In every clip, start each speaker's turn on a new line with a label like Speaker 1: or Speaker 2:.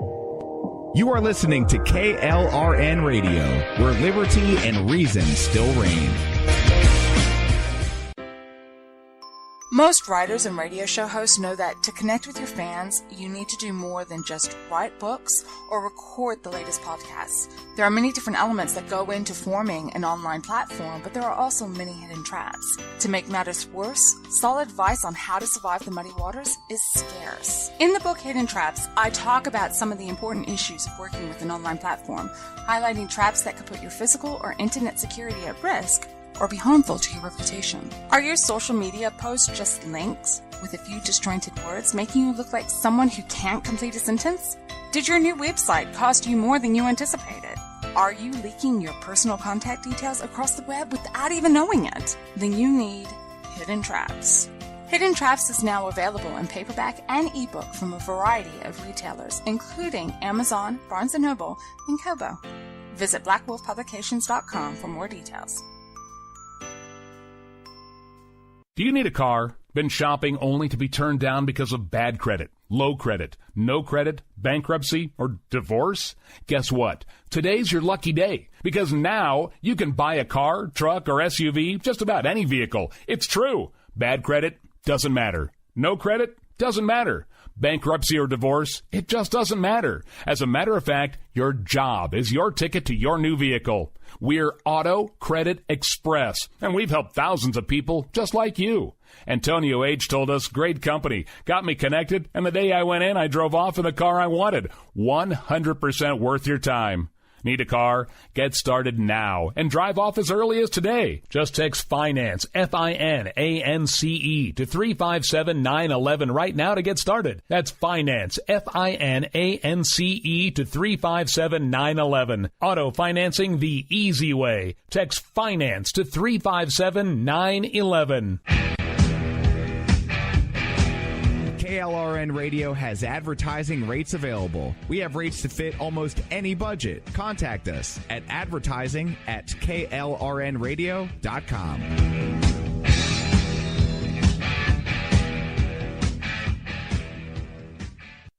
Speaker 1: You are listening to KLRN Radio, where liberty and reason still reign.
Speaker 2: Most writers and radio show hosts know that to connect with your fans, you need to do more than just write books or record the latest podcasts. There are many different elements that go into forming an online platform, but there are also many hidden traps. To make matters worse, solid advice on how to survive the muddy waters is scarce. In the book Hidden Traps, I talk about some of the important issues of working with an online platform, highlighting traps that could put your physical or internet security at risk or be harmful to your reputation. Are your social media posts just links with a few disjointed words, making you look like someone who can't complete a sentence? Did your new website cost you more than you anticipated? Are you leaking your personal contact details across the web without even knowing it? Then you need Hidden Traps. Hidden Traps is now available in paperback and ebook from a variety of retailers, including Amazon, Barnes & Noble, and Kobo. Visit blackwolfpublications.com for more details.
Speaker 3: Do you need a car? Been shopping only to be turned down because of bad credit, low credit, no credit, bankruptcy, or divorce? Guess what? Today's your lucky day, because now you can buy a car, truck, or SUV, just about any vehicle. It's true. Bad credit doesn't matter. No credit doesn't matter. Bankruptcy or divorce, it just doesn't matter. As a matter of fact, your job is your ticket to your new vehicle. We're Auto Credit Express, and we've helped thousands of people just like you. Antonio H. told us, great company, got me connected, and the day I went in, I drove off in the car I wanted. 100% worth your time. Need a car? Get started now and drive off as early as today. Just text FINANCE, FINANCE, to 357-911 right now to get started. That's FINANCE, FINANCE, to 357-911. Auto financing the easy way. Text FINANCE to 357-911.
Speaker 1: KLRN Radio has advertising rates available. We have rates to fit almost any budget. Contact us at advertising@klrnradio.com.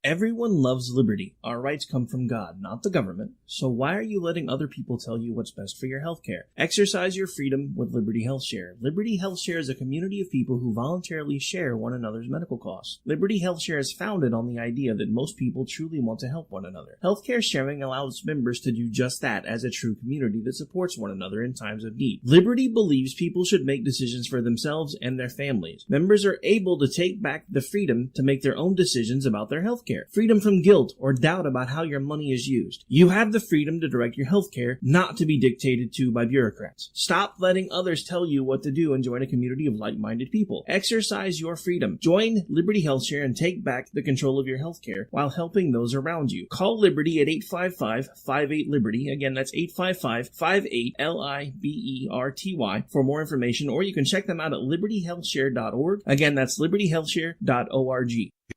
Speaker 4: Everyone loves liberty. Our rights come from God, not the government. So why are you letting other people tell you what's best for your health care? Exercise your freedom with Liberty Health Share. Liberty Health Share is a community of people who voluntarily share one another's medical costs. Liberty Health Share is founded on the idea that most people truly want to help one another. Healthcare sharing allows members to do just that as a true community that supports one another in times of need. Liberty believes people should make decisions for themselves and their families. Members are able to take back the freedom to make their own decisions about their health care. Freedom from guilt or doubt about how your money is used. You have the freedom to direct your health care, not to be dictated to by bureaucrats. Stop letting others tell you what to do and join a community of like-minded people. Exercise your freedom. Join Liberty Health Share and take back the control of your health care while helping those around you. Call Liberty at 855-58-LIBERTY. Again, that's 855-58-LIBERTY for more information, or you can check them out at libertyhealthshare.org. Again, that's libertyhealthshare.org.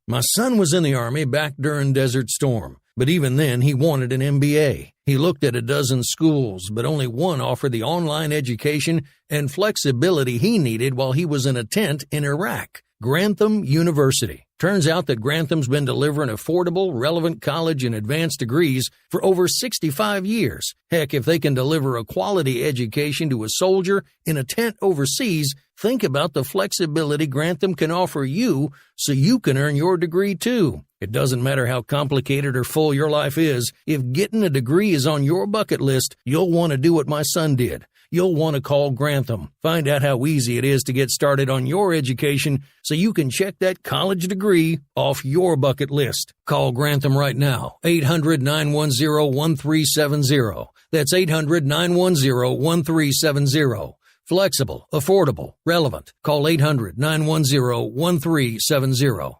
Speaker 5: My son was in the Army back during Desert Storm, but even then he wanted an MBA. He looked at a dozen schools, but only one offered the online education and flexibility he needed while he was in a tent in Iraq. Grantham University. Turns out that Grantham's been delivering affordable, relevant college and advanced degrees for over 65 years. Heck, if they can deliver a quality education to a soldier in a tent overseas, think about the flexibility Grantham can offer you so you can earn your degree too. It doesn't matter how complicated or full your life is. If getting a degree is on your bucket list, you'll want to do what my son did. You'll want to call Grantham. Find out how easy it is to get started on your education so you can check that college degree off your bucket list. Call Grantham right now, 800-910-1370. That's 800-910-1370. Flexible, affordable, relevant. Call 800-910-1370.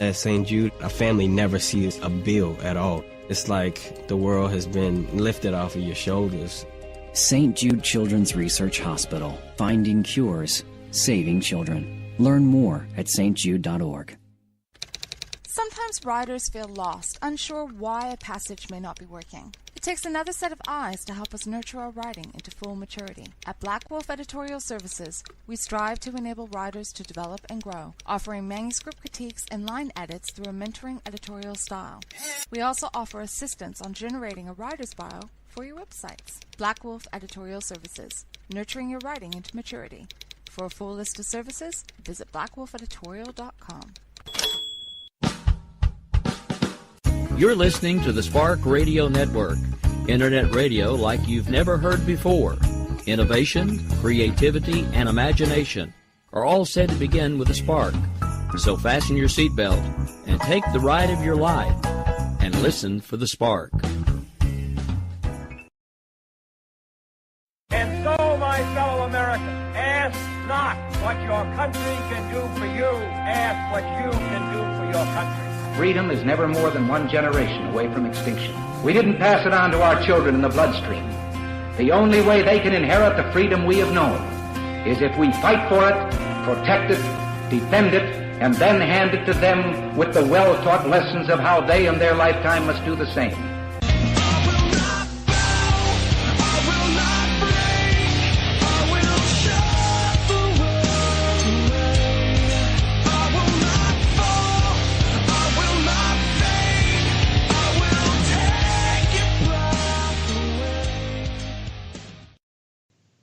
Speaker 6: At St. Jude, a family never sees a bill at all. It's like the world has been lifted off of your shoulders.
Speaker 7: St. Jude Children's Research Hospital. Finding cures, saving children. Learn more at stjude.org.
Speaker 2: Sometimes writers feel lost, unsure why a passage may not be working. takes another set of eyes to help us nurture our writing into full maturity. At Black Wolf Editorial Services, we strive to enable writers to develop and grow, offering manuscript critiques and line edits through a mentoring editorial style. We also offer assistance on generating a writer's bio for your websites. Black Wolf Editorial Services, nurturing your writing into maturity. For a full list of services, visit blackwolfeditorial.com.
Speaker 8: You're listening to the Spark Radio Network, internet radio like you've never heard before. Innovation, creativity, and imagination are all said to begin with a spark. So fasten your seatbelt and take the ride of your life and listen for the spark.
Speaker 9: And so, my fellow Americans, ask not what your country can do for you, ask what you can do for your country.
Speaker 10: Freedom is never more than one generation away from extinction. We didn't pass it on to our children in the bloodstream. The only way they can inherit the freedom we have known is if we fight for it, protect it, defend it, and then hand it to them with the well-taught lessons of how they in their lifetime must do the same.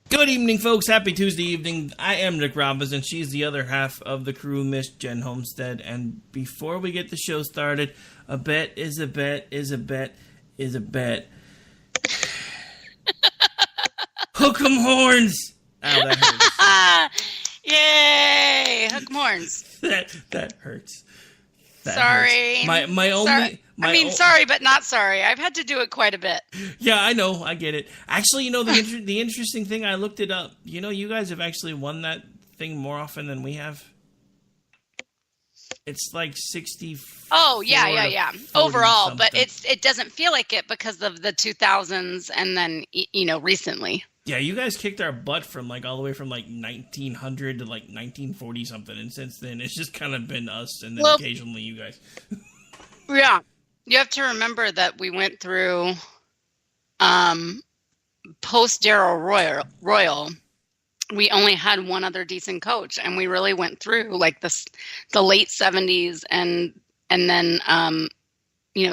Speaker 4: Good evening, folks. Happy Tuesday evening. I am Nick Robbins, and she's the other half of the crew, Miss Jen Homestead. And before we get the show started, a bet is a bet is a bet is a bet. Hook 'em horns! Ow, that hurts.
Speaker 11: Yay! Hook 'em horns.
Speaker 4: That hurts. That
Speaker 11: sorry.
Speaker 4: Hurts. My only...
Speaker 11: Sorry. Sorry, but not sorry. I've had to do it quite a bit.
Speaker 4: Yeah, I know. I get it. Actually, the interesting thing, I looked it up. You guys have actually won that thing more often than we have. It's like 60.
Speaker 11: Oh, yeah. Overall, something. But it doesn't feel like it because of the 2000s and then, recently.
Speaker 4: Yeah, you guys kicked our butt from all the way from 1900 to 1940 something. And since then, it's just kind of been us and then occasionally you guys.
Speaker 11: Yeah. You have to remember that we went through post-Daryl Royal. We only had one other decent coach, and we really went through the late 70s and then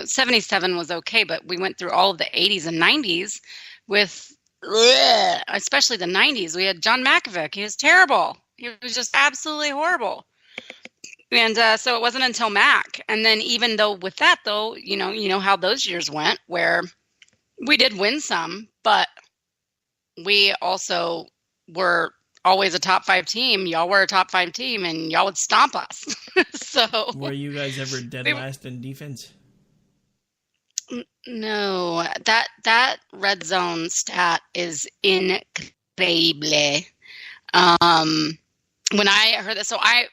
Speaker 11: 77 was okay, but we went through all of the 80s and 90s with especially the 90s. We had John Malkovich. He was terrible. He was just absolutely horrible. And so it wasn't until Mac. And then even though with that, though, you know how those years went, where we did win some, but we also were always a top 5 team. Y'all were a top 5 team, and y'all would stomp us. So
Speaker 4: were you guys ever dead last in defense?
Speaker 11: No. That red zone stat is incredible. When I heard that, so I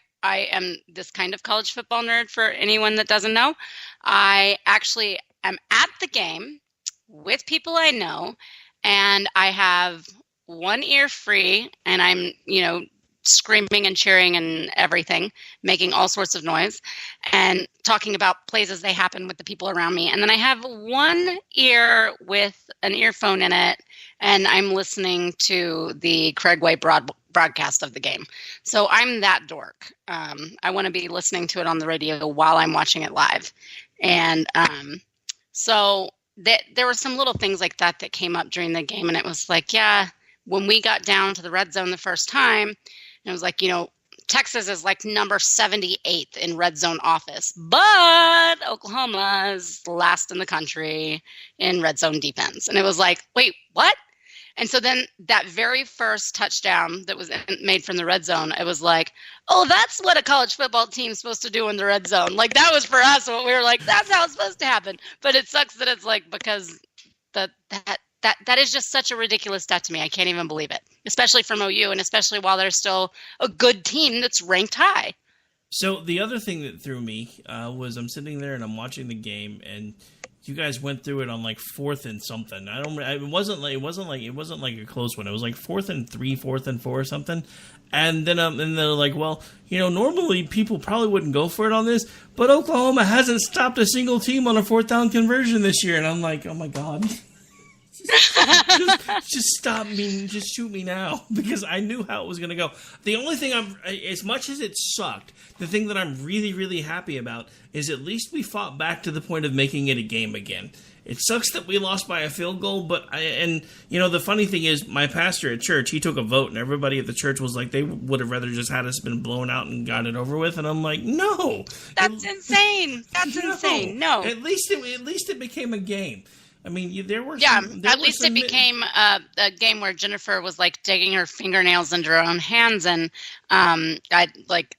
Speaker 11: am this kind of college football nerd for anyone that doesn't know. I actually am at the game with people I know, and I have one ear free, and I'm, screaming and cheering and everything, making all sorts of noise, and talking about plays as they happen with the people around me. And then I have one ear with an earphone in it, and I'm listening to the Craig Way broadcast of the game. So I'm that dork. I want to be listening to it on the radio while I'm watching it live. And so there were some little things like that came up during the game, and it was like, yeah, when we got down to the red zone the first time, it was like, Texas is number 78th in red zone office, but Oklahoma is last in the country in red zone defense. And it was like, wait, what? And so then that very first touchdown that was made from the red zone, it was like, oh, that's what a college football team's supposed to do in the red zone. That was for us what we were like, that's how it's supposed to happen. But it sucks that it's because that is just such a ridiculous stat to me. I can't even believe it, especially from OU, and especially while they're still a good team that's ranked high.
Speaker 4: So the other thing that threw me was I'm sitting there and I'm watching the game, and you guys went through it on 4th and something. It wasn't like a close one. It was 4th and 3, 4th and 4 or something. And then and they're like, well, normally people probably wouldn't go for it on this, but Oklahoma hasn't stopped a single team on a 4th down conversion this year. And I'm like, oh my God. just stop me. Just shoot me now, because I knew how it was going to go. The only thing as much as it sucked, the thing that I'm really, really happy about is at least we fought back to the point of making it a game again. It sucks that we lost by a field goal, but the funny thing is, my pastor at church, he took a vote, and everybody at the church was like, they would have rather just had us been blown out and got it over with. And I'm like, no,
Speaker 11: that's insane. That's insane. No,
Speaker 4: at least it became a game. I mean, there were
Speaker 11: at least it became a game where Jennifer was like digging her fingernails into her own hands, and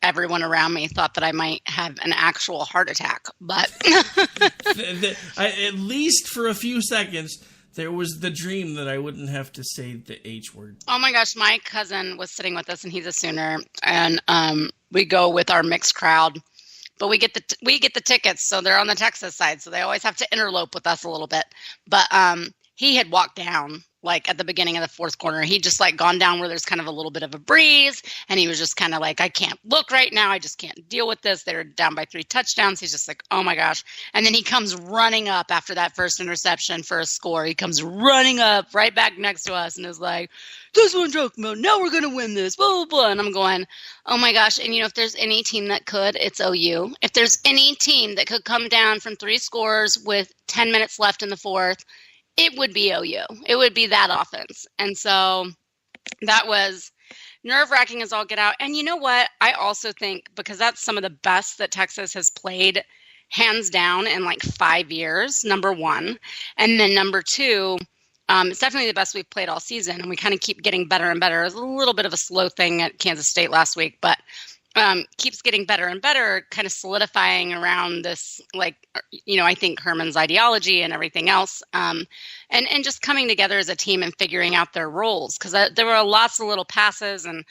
Speaker 11: everyone around me thought that I might have an actual heart attack. But
Speaker 4: at least for a few seconds, there was the dream that I wouldn't have to say the H word.
Speaker 11: Oh my gosh, my cousin was sitting with us, and he's a Sooner, and we go with our mixed crowd. But we get the tickets, so they're on the Texas side, so they always have to interlope with us a little bit. But he had walked down like at the beginning of the fourth quarter. He just like gone down where there's kind of a little bit of a breeze, and he was just kind of like, I can't look right now. I just can't deal with this. They're down by 3 touchdowns. He's just like, oh my gosh. And then he comes running up after that first interception for a score. He comes running up right back next to us and is like, this one talking about, now we're going to win this, blah, blah, blah. And I'm going, oh my gosh. And if there's any team that could, it's OU. If there's any team that could come down from 3 scores with 10 minutes left in the fourth, it would be OU. It would be that offense. And so that was nerve-wracking as all get out. And you know what? I also think, because that's some of the best that Texas has played, hands down, in like 5 years, number one. And then number two, it's definitely the best we've played all season, and we kind of keep getting better and better. It was a little bit of a slow thing at Kansas State last week, but keeps getting better and better, kind of solidifying around this, I think Herman's ideology and everything else, and just coming together as a team and figuring out their roles, because there were lots of little passes and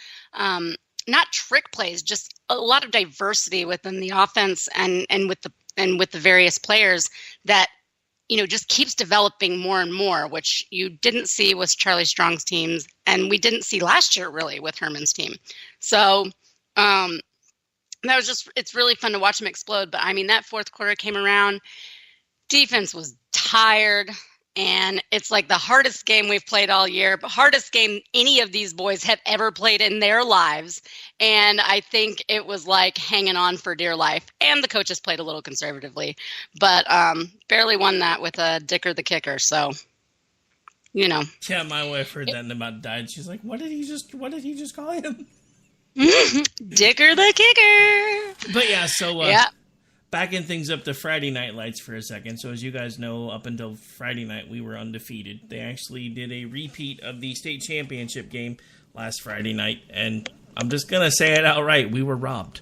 Speaker 11: not trick plays, just a lot of diversity within the offense and with the various players that just keeps developing more and more, which you didn't see with Charlie Strong's teams, and we didn't see last year really with Herman's team. So it's really fun to watch them explode. But I mean, that fourth quarter came around, defense was tired, and it's like the hardest game we've played all year, but hardest game any of these boys have ever played in their lives. And I think it was like hanging on for dear life. And the coaches played a little conservatively, but barely won that with a Dicker the kicker. So,
Speaker 4: Yeah, my wife heard that and about died. She's like, what did he just call him?
Speaker 11: Dicker the kicker.
Speaker 4: But yeah, so backing things up to Friday Night Lights for a second. So as you guys know, up until Friday night, we were undefeated. They actually did a repeat of the state championship game last Friday night, and I'm just gonna say it outright: we were robbed.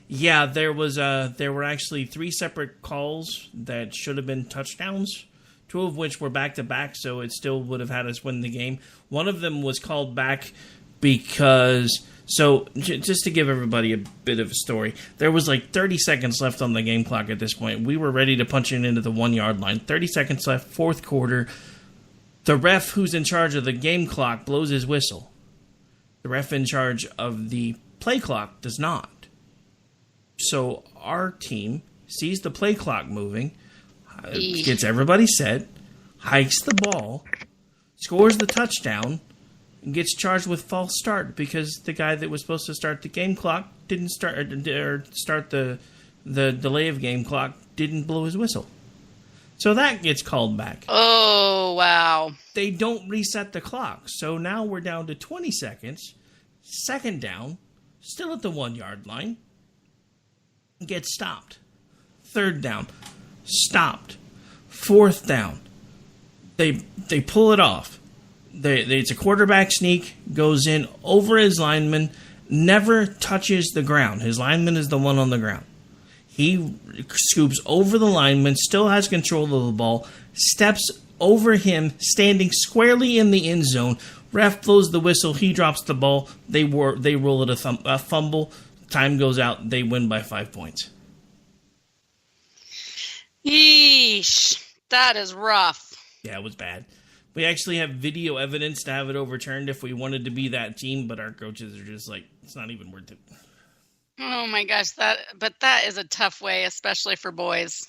Speaker 4: Yeah, there were actually 3 separate calls that should have been touchdowns, 2 of which were back to back, so it still would have had us win the game. One of them was called back because, so just to give everybody a bit of a story, there was like 30 seconds left on the game clock at this point. We were ready to punch it into the 1-yard line. 30 seconds left, fourth quarter. The ref who's in charge of the game clock blows his whistle. The ref in charge of the play clock does not. So our team sees the play clock moving, gets everybody set, hikes the ball, scores the touchdown, and gets charged with false start because the guy that was supposed to start the game clock didn't start, or start the delay of game clock, didn't blow his whistle. So that gets called back.
Speaker 11: Oh, wow.
Speaker 4: They don't reset the clock. So now we're down to 20 seconds. Second down, still at the 1-yard line. Gets stopped. Third down, stopped. Fourth down, they pull it off. It's a quarterback sneak, goes in over his lineman, never touches the ground. His lineman is the one on the ground. He scoops over the lineman, still has control of the ball, steps over him, standing squarely in the end zone. Ref blows the whistle. He drops the ball. They roll it a fumble. Time goes out. They win by 5 points.
Speaker 11: Yeesh. That is rough.
Speaker 4: Yeah, it was bad. We actually have video evidence to have it overturned if we wanted to be that team, but our coaches are just like, it's not even worth it.
Speaker 11: Oh my gosh, that is a tough way, especially for boys.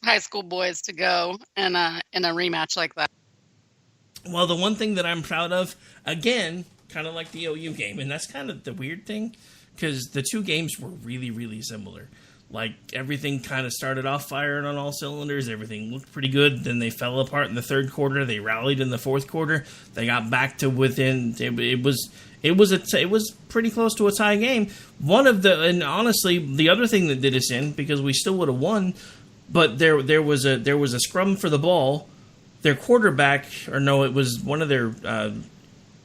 Speaker 11: high school boys to go in a rematch like that.
Speaker 4: Well, the one thing that I'm proud of, again, kind of like the OU game, and that's kind of the weird thing, because the two games were really, really similar. Like, everything kind of started off firing on all cylinders. Everything looked pretty good. Then they fell apart in the third quarter. They rallied in the fourth quarter. They got back to within. It was pretty close to a tie game. And honestly, the other thing that did us in, because we still would have won, but there was a scrum for the ball. Their quarterback, or no, it was one of their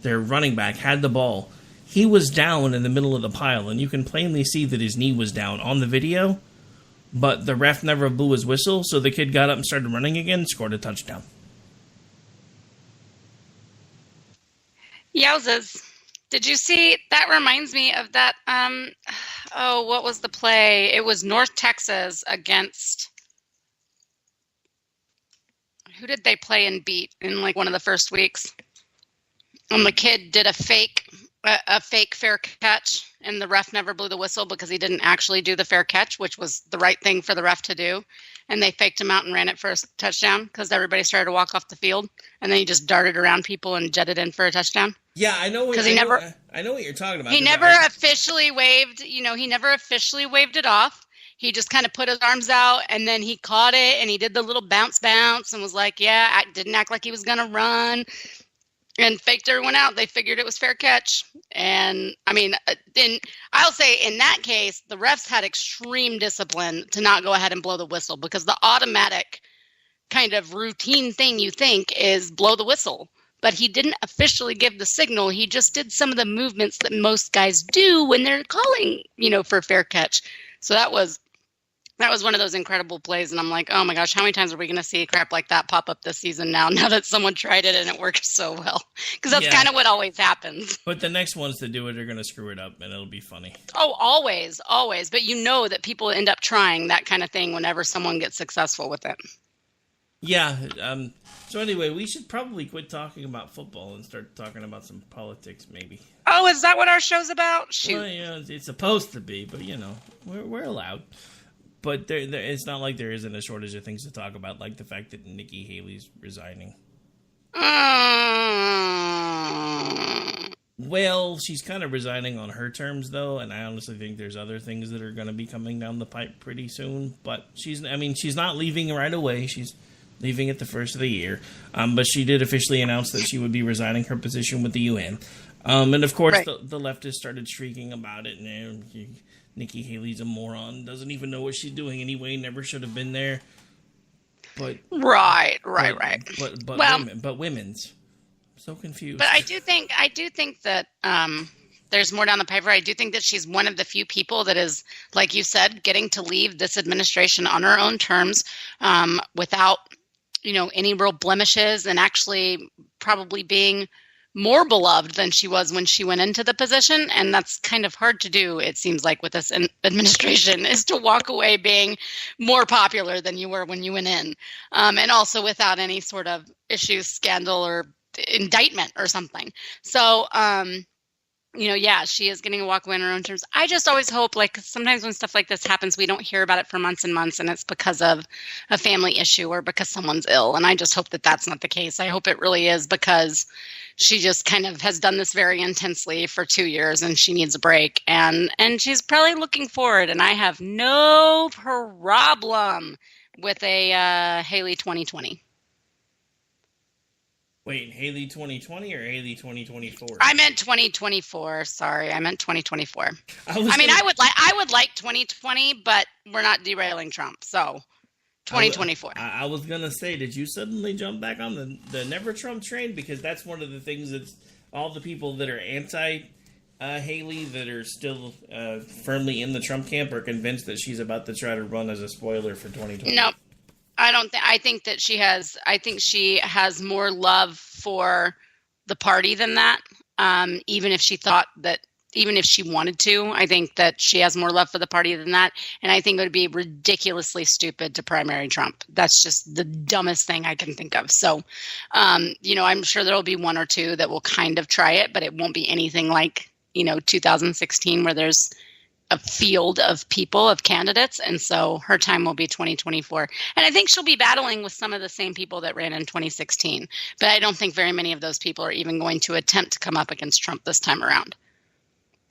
Speaker 4: running back had the ball. He was down in the middle of the pile, and you can plainly see that his knee was down on the video, but the ref never blew his whistle, so the kid got up and started running again and scored a touchdown.
Speaker 11: Yowzas. Did you see, that reminds me of that, what was the play? It was North Texas against, who did they play and beat in like one of the first weeks? And the kid did a fake fair catch, and the ref never blew the whistle because he didn't actually do the fair catch, which was the right thing for the ref to do. And they faked him out and ran it for a touchdown because everybody started to walk off the field, and then he just darted around people and jetted in for a touchdown.
Speaker 4: Yeah, I know. I know what you're talking about.
Speaker 11: He never officially waved. He never officially waved it off. He just kind of put his arms out, and then he caught it, and he did the little bounce, and was like, "Yeah," didn't act like he was gonna run. And faked everyone out. They figured it was fair catch. And, I mean, I'll say in that case, the refs had extreme discipline to not go ahead and blow the whistle, because the automatic kind of routine thing you think is blow the whistle. But he didn't officially give the signal. He just did some of the movements that most guys do when they're calling, for fair catch. So that was one of those incredible plays, and I'm like, oh my gosh, how many times are we going to see crap like that pop up this season now that someone tried it and it worked so well? Because that's kind of what always happens.
Speaker 4: But the next ones to do it are going to screw it up, and it'll be funny.
Speaker 11: Oh, always. But you know that people end up trying that kind of thing whenever someone gets successful with it. Yeah.
Speaker 4: So anyway, we should probably quit talking about football and start talking about some politics, maybe.
Speaker 11: Oh, is that what our show's about? Shoot.
Speaker 4: Well, it's supposed to be, but, we're allowed. But it's not like there isn't a shortage of things to talk about, like the fact that Nikki Haley's resigning. Well, she's kind of resigning on her terms, though, and I honestly think there's other things that are going to be coming down the pipe pretty soon. But she's not leaving right away. She's leaving at the first of the year. But she did officially announce that she would be resigning her position with the UN. And, of course, right. the leftists started shrieking about it, and Nikki Haley's a moron, doesn't even know what she's doing anyway, never should have been there. But
Speaker 11: right.
Speaker 4: But women's. I'm so confused.
Speaker 11: But I do think that there's more down the pipe. I do think that she's one of the few people that is, like you said, getting to leave this administration on her own terms, without, any real blemishes, and actually probably being more beloved than she was when she went into the position. And that's kind of hard to do, it seems like, with this administration, is to walk away being more popular than you were when you went in. And also without any sort of issues, scandal, or indictment or something. So, she is getting a walk away on her own terms. I just always hope, like, sometimes when stuff like this happens, we don't hear about it for months and months, and it's because of a family issue or because someone's ill. And I just hope that that's not the case. I hope it really is because she just kind of has done this very intensely for 2 years, and she needs a break. And she's probably looking forward, and I have no problem with a Haley 2020.
Speaker 4: Wait, Haley 2020 or Haley 2024?
Speaker 11: I meant 2024. Sorry, I meant 2024. I would like 2020, but we're not derailing Trump, so 2024.
Speaker 4: I was gonna say, did you suddenly jump back on the Never Trump train? Because that's one of the things that all the people that are anti Haley that are still firmly in the Trump camp are convinced that she's about to try to run as a spoiler for 2020.
Speaker 11: No. I don't think. I think that she has. I think she has more love for the party than that. Even if she wanted to, I think that she has more love for the party than that. And I think it would be ridiculously stupid to primary Trump. That's just the dumbest thing I can think of. So, I'm sure there'll be one or two that will kind of try it, but it won't be anything like 2016, where there's a field of people, of candidates, and so her time will be 2024. And I think she'll be battling with some of the same people that ran in 2016, but I don't think very many of those people are even going to attempt to come up against Trump this time around.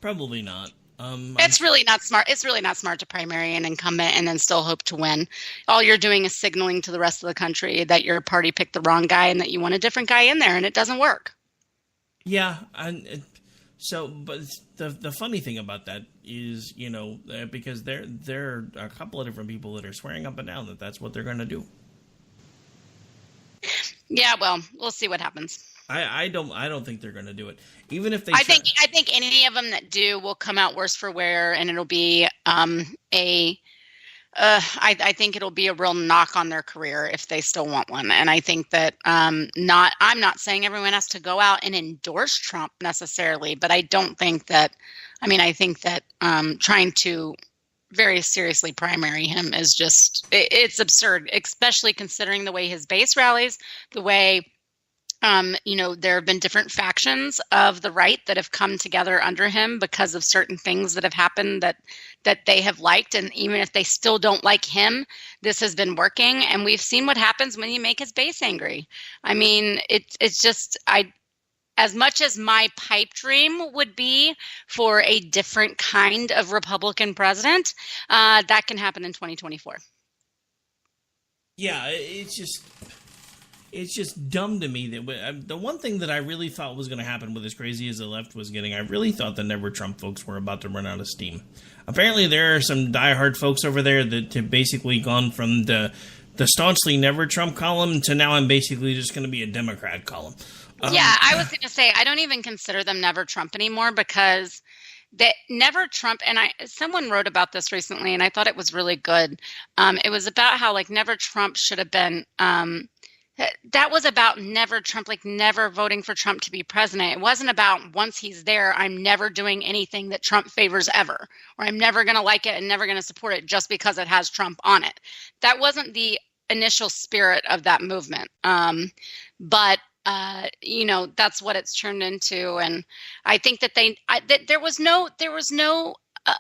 Speaker 4: Probably not.
Speaker 11: It's really not smart. It's really not smart to primary an incumbent and then still hope to win. All you're doing is signaling to the rest of the country that your party picked the wrong guy and that you want a different guy in there, and it doesn't work.
Speaker 4: Yeah, but the funny thing about that is, because there are a couple of different people that are swearing up and down that that's what they're going to do.
Speaker 11: Yeah, well, we'll see what happens.
Speaker 4: I don't think they're going to do it. Even if they
Speaker 11: I think any of them that do will come out worse for wear, and it'll be I think it'll be a real knock on their career if they still want one. And I think that I'm not saying everyone has to go out and endorse Trump necessarily, but I don't think that. I think that trying to very seriously primary him is it's absurd, especially considering the way his base rallies, the way. There have been different factions of the right that have come together under him because of certain things that have happened that they have liked. And even if they still don't like him, this has been working. And we've seen what happens when you make his base angry. It's just, as much as my pipe dream would be for a different kind of Republican president, that can happen in 2024.
Speaker 4: Yeah, it's just dumb to me that the one thing that I really thought was going to happen with as crazy as the left was getting, I really thought the Never Trump folks were about to run out of steam. Apparently there are some diehard folks over there that have basically gone from the staunchly Never Trump column to now I'm basically just going to be a Democrat column.
Speaker 11: Yeah, I was going to say, I don't even consider them Never Trump anymore because that Never Trump, and someone wrote about this recently and I thought it was really good. It was about how Never Trump should have been, that was about Never Trump, never voting for Trump to be president. It wasn't about once he's there, I'm never doing anything that Trump favors ever, or I'm never going to like it and never going to support it just because it has Trump on it. That wasn't the initial spirit of that movement. But that's what it's turned into. And I think that there was no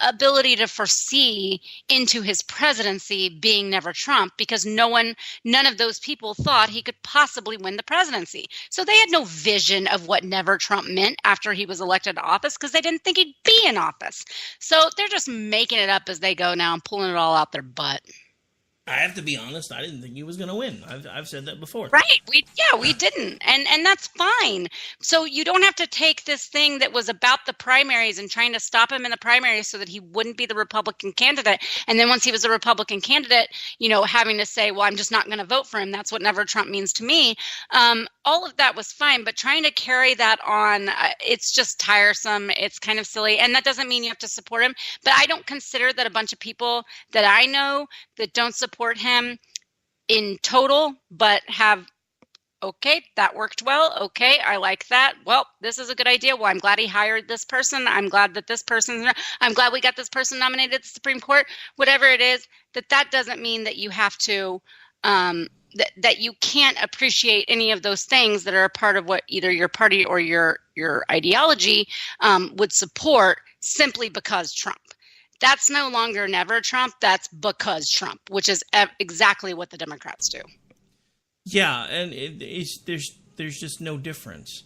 Speaker 11: ability to foresee into his presidency being Never Trump because none of those people thought he could possibly win the presidency. So they had no vision of what Never Trump meant after he was elected to office because they didn't think he'd be in office. So they're just making it up as they go now and pulling it all out their butt.
Speaker 4: I have to be honest, I didn't think he was going to win. I've said that before.
Speaker 11: Right. We didn't. And that's fine. So you don't have to take this thing that was about the primaries and trying to stop him in the primaries so that he wouldn't be the Republican candidate. And then once he was a Republican candidate, having to say, well, I'm just not going to vote for him. That's what Never Trump means to me. All of that was fine. But trying to carry that on, it's just tiresome. It's kind of silly. And that doesn't mean you have to support him. But I don't consider that a bunch of people that I know that don't support him in total, but have, okay, that worked well. Okay, I like that. Well, this is a good idea. Well, I'm glad he hired this person. I'm glad we got this person nominated at the Supreme Court. Whatever it is, that doesn't mean that you have to, that you can't appreciate any of those things that are a part of what either your party or your ideology would support simply because Trump. That's no longer Never Trump. That's because Trump, which is exactly what the Democrats do.
Speaker 4: Yeah, and there's just no difference.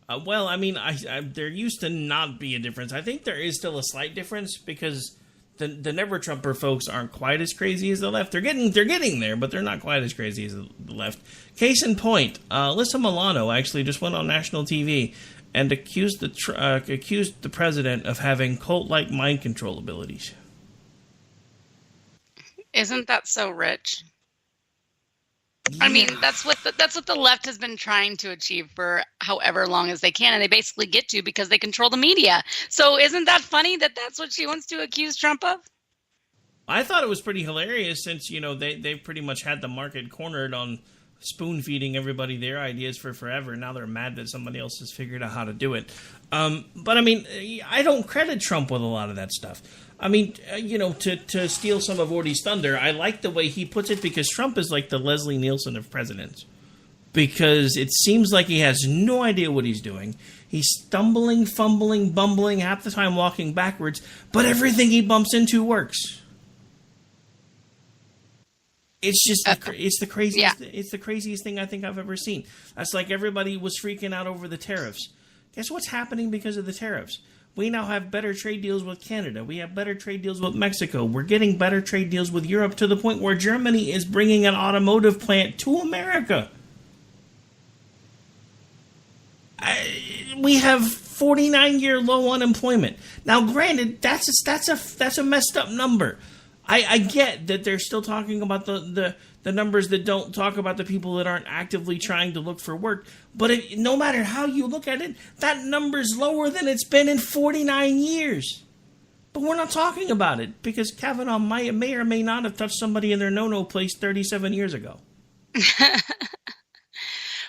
Speaker 4: There used to not be a difference. I think there is still a slight difference because the Never Trumper folks aren't quite as crazy as the left. They're getting there, but they're not quite as crazy as the left. Case in point, Alyssa Milano actually just went on national TV and accused the president of having cult-like mind control abilities.
Speaker 11: Isn't that so rich? Yeah. That's what the left has been trying to achieve for however long as they can, and they basically get to because they control the media. So isn't that funny that that's what she wants to accuse Trump of?
Speaker 4: I thought it was pretty hilarious since, they've pretty much had the market cornered on spoon-feeding everybody their ideas for forever. Now they're mad that somebody else has figured out how to do it. But I don't credit Trump with a lot of that stuff. To steal some of Ordy's thunder, I like the way he puts it because Trump is like the Leslie Nielsen of presidents. Because it seems like he has no idea what he's doing. He's stumbling, fumbling, bumbling, half the time walking backwards, but everything he bumps into works. It's just it's the craziest it's the craziest thing I think I've ever seen. That's like everybody was freaking out over the tariffs. Guess what's happening because of the tariffs? We now have better trade deals with Canada. We have better trade deals with Mexico. We're getting better trade deals with Europe to the point where Germany is bringing an automotive plant to America. We have 49-year low unemployment. Now, granted, that's a messed up number. I get that they're still talking about the numbers that don't talk about the people that aren't actively trying to look for work. But no matter how you look at it, that number's lower than it's been in 49 years. But we're not talking about it because Kavanaugh may or may not have touched somebody in their no-no place 37 years ago.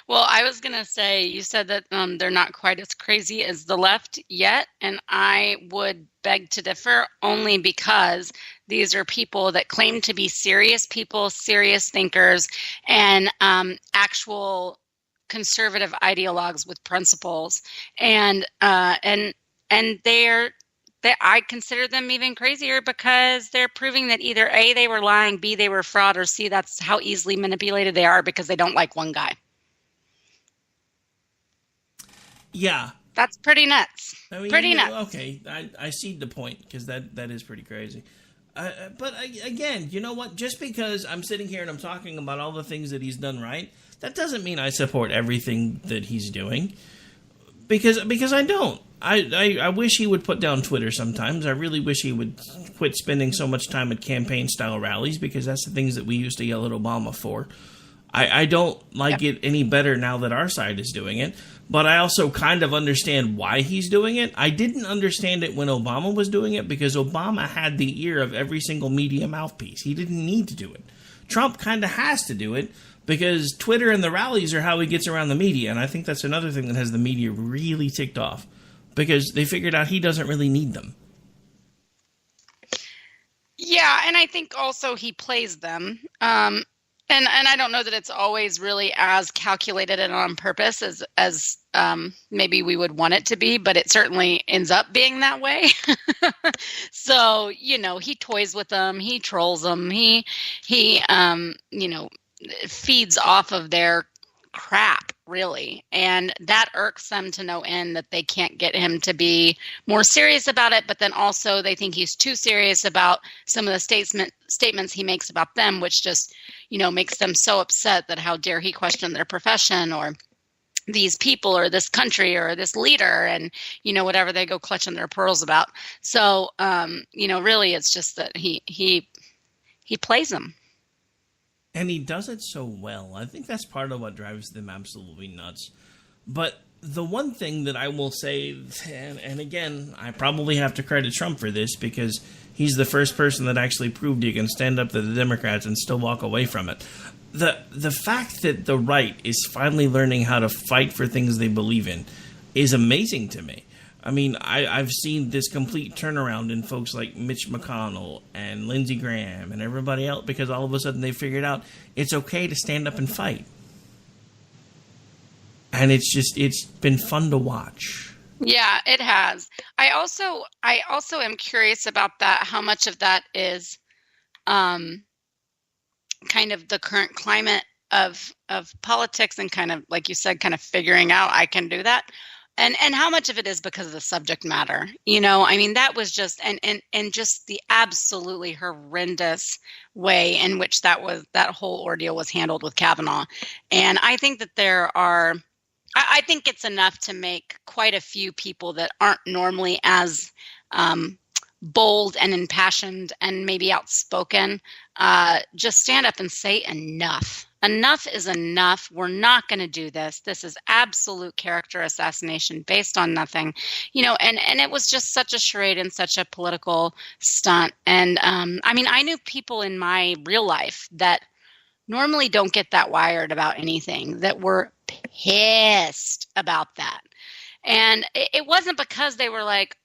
Speaker 11: Well, I was going to say, you said that they're not quite as crazy as the left yet, and I would beg to differ only because these are people that claim to be serious people, serious thinkers, and actual conservative ideologues with principles. And I consider them even crazier because they're proving that either A, they were lying, B, they were fraud, or C, that's how easily manipulated they are because they don't like one guy.
Speaker 4: Yeah.
Speaker 11: That's pretty nuts.
Speaker 4: I mean,
Speaker 11: pretty nuts.
Speaker 4: Okay, I see the point because that is pretty crazy. But again, you know what? Just because I'm sitting here and I'm talking about all the things that he's done right, that doesn't mean I support everything that he's doing. Because I don't. I wish he would put down Twitter sometimes. I really wish he would quit spending so much time at campaign-style rallies because that's the things that we used to yell at Obama for. I don't like it any better now that our side is doing it, but I also kind of understand why he's doing it. I didn't understand it when Obama was doing it because Obama had the ear of every single media mouthpiece. He didn't need to do it. Trump kind of has to do it because Twitter and the rallies are how he gets around the media, and I think that's another thing that has the media really ticked off because they figured out he doesn't really need them.
Speaker 11: Yeah, and I think also he plays them. And I don't know that it's always really as calculated and on purpose as maybe we would want it to be, but it certainly ends up being that way. So, he toys with them, he trolls them, he feeds off of their crap, really. And that irks them to no end that they can't get him to be more serious about it, but then also they think he's too serious about some of the statements he makes about them, which just, makes them so upset that how dare he question their profession or these people or this country or this leader and, whatever they go clutching their pearls about. So, really it's just that he plays them.
Speaker 4: And he does it so well. I think that's part of what drives them absolutely nuts. But the one thing that I will say, and again, I probably have to credit Trump for this because he's the first person that actually proved you can stand up to the Democrats and still walk away from it. The fact that the right is finally learning how to fight for things they believe in is amazing to me. I mean, I've seen this complete turnaround in folks like Mitch McConnell and Lindsey Graham and everybody else because all of a sudden they figured out it's okay to stand up and fight. And it's been fun to watch.
Speaker 11: Yeah, it has. I also am curious about that, how much of that is kind of the current climate of politics and kind of, like you said, kind of figuring out I can do that. And how much of it is because of the subject matter? That was just and just the absolutely horrendous way in which that whole ordeal was handled with Kavanaugh. And I think that I think it's enough to make quite a few people that aren't normally as bold and impassioned and maybe outspoken just stand up and say enough. Enough is enough. We're not going to do this. This is absolute character assassination based on nothing, and it was just such a charade and such a political stunt. And I knew people in my real life that normally don't get that wired about anything that were pissed about that. And it wasn't because they were like,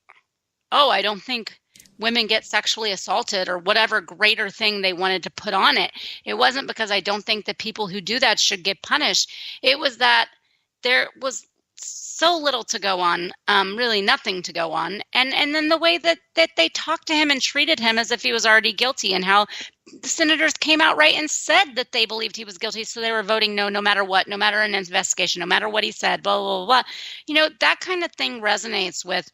Speaker 11: oh, I don't think women get sexually assaulted or whatever greater thing they wanted to put on it. It wasn't because I don't think that people who do that should get punished. It was that there was so little to go on, really nothing to go on. And then the way that they talked to him and treated him as if he was already guilty, and how the senators came out right and said that they believed he was guilty. So they were voting no matter what, no matter an investigation, no matter what he said, blah, blah, blah, blah. That kind of thing resonates with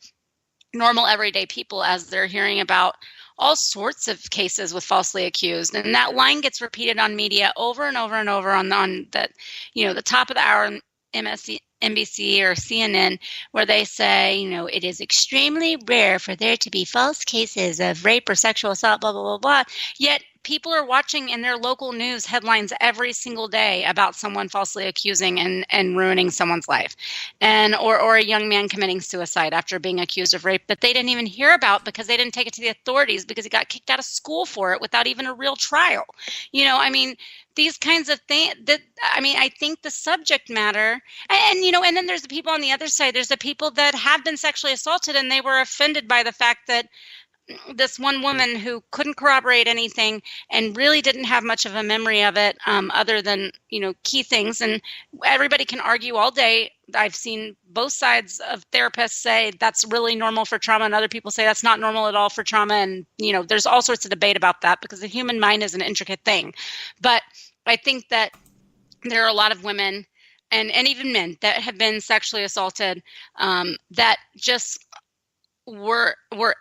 Speaker 11: normal everyday people as they're hearing about all sorts of cases with falsely accused. And that line gets repeated on media over and over and over on the top of the hour NBC or CNN, where they say, it is extremely rare for there to be false cases of rape or sexual assault, blah, blah, blah, blah. Yet people are watching in their local news headlines every single day about someone falsely accusing and ruining someone's life, or a young man committing suicide after being accused of rape that they didn't even hear about because they didn't take it to the authorities because he got kicked out of school for it without even a real trial. These kinds of things I think the subject matter, and then there's the people on the other side. There's the people that have been sexually assaulted and they were offended by the fact that this one woman who couldn't corroborate anything and really didn't have much of a memory of it, other than, key things. And everybody can argue all day. I've seen both sides of therapists say that's really normal for trauma, and other people say that's not normal at all for trauma. And, there's all sorts of debate about that because the human mind is an intricate thing. But I think that there are a lot of women and even men that have been sexually assaulted, that just were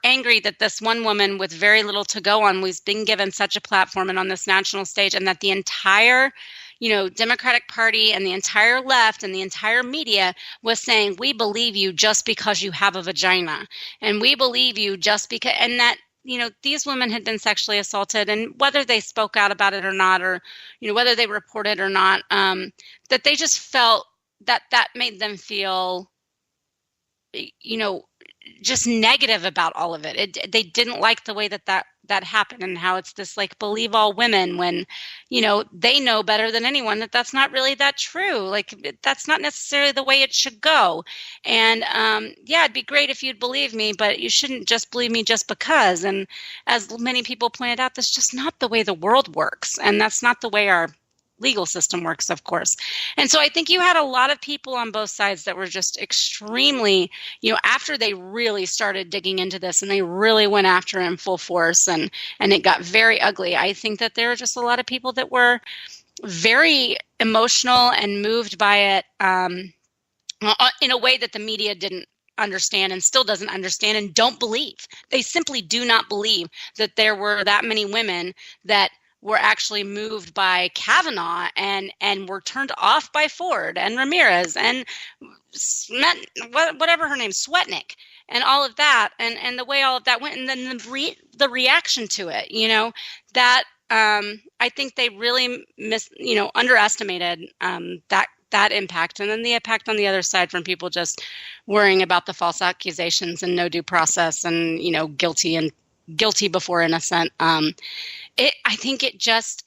Speaker 11: angry that this one woman with very little to go on was being given such a platform and on this national stage, and that the entire Democratic Party and the entire left and the entire media was saying, we believe you just because you have a vagina, and we believe you just because, and that these women had been sexually assaulted, and whether they spoke out about it or not, or whether they reported or not, that they just felt that made them feel just negative about all of it. They didn't like the way that happened, and how it's this like believe all women when, they know better than anyone that that's not really that true. Like that's not necessarily the way it should go. And it'd be great if you'd believe me, but you shouldn't just believe me just because. And as many people pointed out, that's just not the way the world works. And that's not the way our legal system works, of course. And so I think you had a lot of people on both sides that were just extremely, after they really started digging into this and they really went after him full force and it got very ugly. I think that there were just a lot of people that were very emotional and moved by it in a way that the media didn't understand and still doesn't understand and don't believe. They simply do not believe that there were that many women that were actually moved by Kavanaugh and were turned off by Ford and Ramirez and whatever her name, Swetnick, and all of that, and the way all of that went, and then the reaction to it, that I think they really underestimated that impact, and then the impact on the other side from people just worrying about the false accusations and no due process and guilty before innocent. I think it just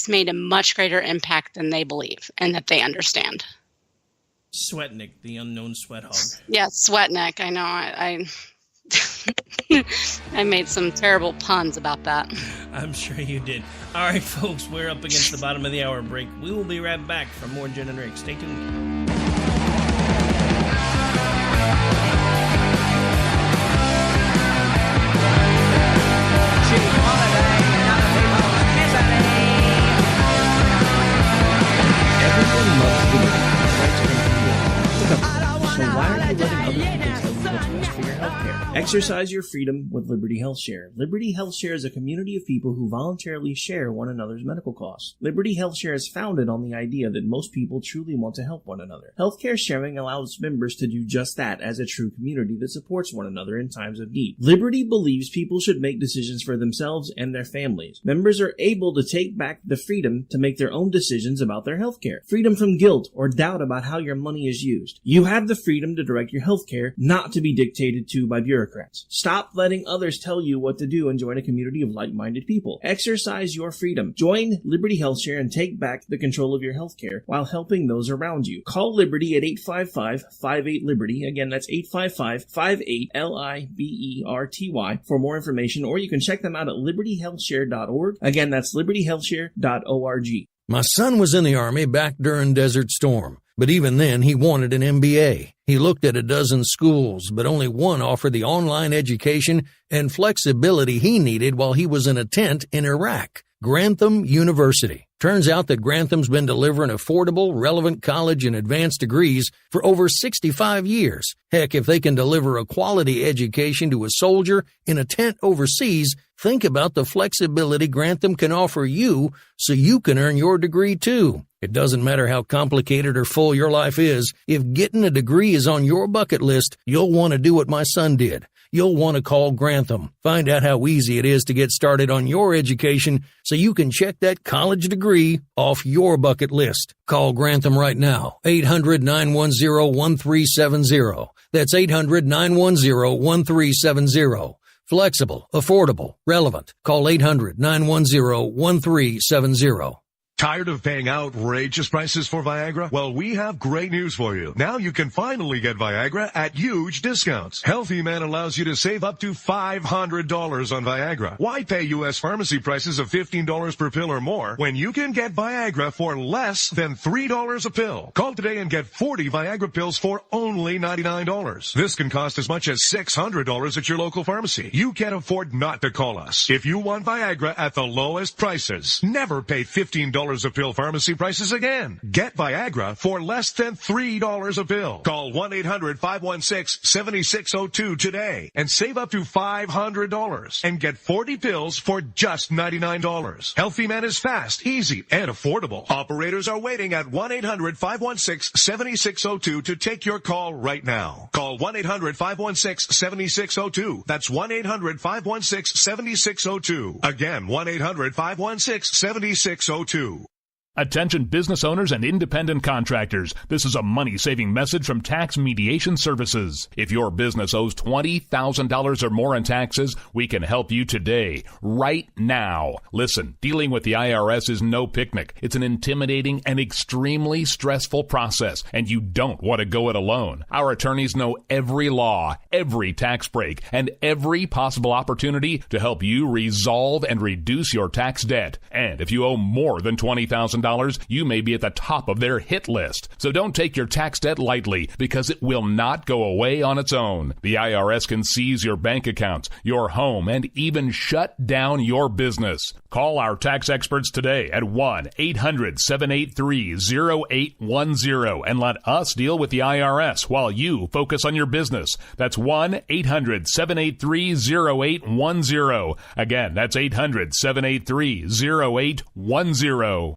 Speaker 11: made a much greater impact than they believe and that they understand.
Speaker 4: Swetnick, the unknown sweat hog.
Speaker 11: Yeah, Swetnick. I know. I made some terrible puns about that.
Speaker 4: I'm sure you did. All right, folks, we're up against the bottom of the hour break. We will be right back for more Jen and Rick. Stay tuned. Everyone loves liberty. So why are you letting other people tell you what's best for your healthcare? Exercise your freedom with Liberty Health Share. Liberty Health Share is a community of people who voluntarily share one another's medical costs. Liberty Health Share is founded on the idea that most people truly want to help one another. Healthcare sharing allows members to do just that as a true community that supports one another in times of need. Liberty believes people should make decisions for themselves and their families. Members are able to take back the freedom to make their own decisions about their healthcare. Freedom from guilt or doubt about how your money is used. You have the freedom to direct your healthcare, not to be dictated to by bureaucrats. Stop letting others tell you what to do and join a community of like-minded people. Exercise your freedom. Join Liberty Health Share and take back the control of your healthcare while helping those around you. Call Liberty at 855-58-LIBERTY. Again, that's 855-58-LIBERTY for more information, or you can check them out at libertyhealthshare.org. Again, that's libertyhealthshare.org.
Speaker 5: My son was in the Army back during Desert Storm. But even then, he wanted an MBA. He looked at a dozen schools, but only one offered the online education and flexibility he needed while he was in a tent in Iraq. Grantham University. Turns out that Grantham's been delivering affordable, relevant college and advanced degrees for over 65 years. Heck, if they can deliver a quality education to a soldier in a tent overseas, think about the flexibility Grantham can offer you so you can earn your degree too. It doesn't matter how complicated or full your life is. If getting a degree is on your bucket list, you'll want to do what my son did. You'll want to call Grantham. Find out how easy it is to get started on your education so you can check that college degree off your bucket list. Call Grantham right now. 800-910-1370. That's 800-910-1370. Flexible, affordable, relevant. Call 800-910-1370.
Speaker 12: Tired of paying outrageous prices for Viagra? Well, we have great news for you. Now you can finally get Viagra at huge discounts. Healthy Man allows you to save up to $500 on Viagra. Why pay U.S. pharmacy prices of $15 per pill or more when you can get Viagra for less than $3 a pill? Call today and get 40 Viagra pills for only $99. This can cost as much as $600 at your local pharmacy. You can't afford not to call us. If you want Viagra at the lowest prices, never pay $15 a pill pharmacy prices again. Get Viagra for less than $3 a pill. Call 1-800-516-7602 today and save up to $500 and get 40 pills for just $99. Healthy Man is fast, easy, and affordable. Operators are waiting at 1-800-516-7602 to take your call right now. Call 1-800-516-7602. That's 1-800-516-7602. Again, 1-800-516-7602.
Speaker 3: Attention business owners and independent contractors. This is a money-saving message from Tax Mediation Services. If your business owes $20,000 or more in taxes, we can help you today, right now. Listen, dealing with the IRS is no picnic. It's an intimidating and extremely stressful process, and you don't want to go it alone. Our attorneys know every law, every tax break, and every possible opportunity to help you resolve and reduce your tax debt. And if you owe more than $20,000, you may be at the top of their hit list. So don't take your tax debt lightly, because it will not go away on its own. The IRS can seize your bank accounts, your home, and even shut down your business. Call our tax experts today at 1-800-783-0810 and let us deal with the IRS while you focus on your business. That's 1-800-783-0810. Again, that's 800-783-0810.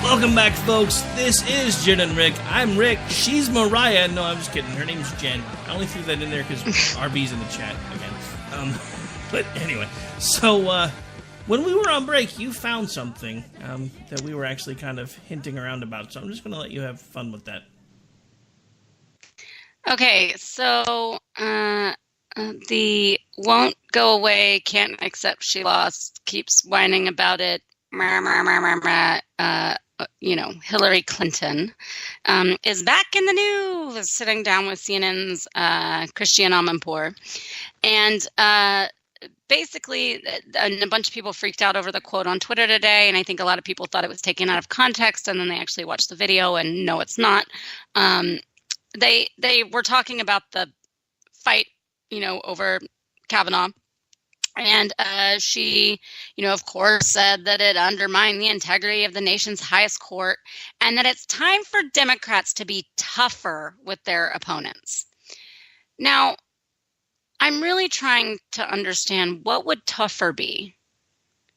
Speaker 4: Welcome back, folks. This is Jen and Rick. I'm Rick. She's Mariah. No, I'm just kidding. Her name's Jen. I only threw that in there because RB's in the chat again. But anyway, so when we were on break, you found something that we were actually kind of hinting around about. So I'm just going to let you have fun with that.
Speaker 11: Okay, so the won't go away, can't accept she lost, keeps whining about it, Hillary Clinton is back in the news, sitting down with CNN's Christiane Amanpour. And basically, a bunch of people freaked out over the quote on Twitter today, and I think a lot of people thought it was taken out of context, and then they actually watched the video, and no, it's not. They were talking about the fight, over Kavanaugh. And she, of course, said that it undermined the integrity of the nation's highest court and that it's time for Democrats to be tougher with their opponents. Now, I'm really trying to understand, what would tougher be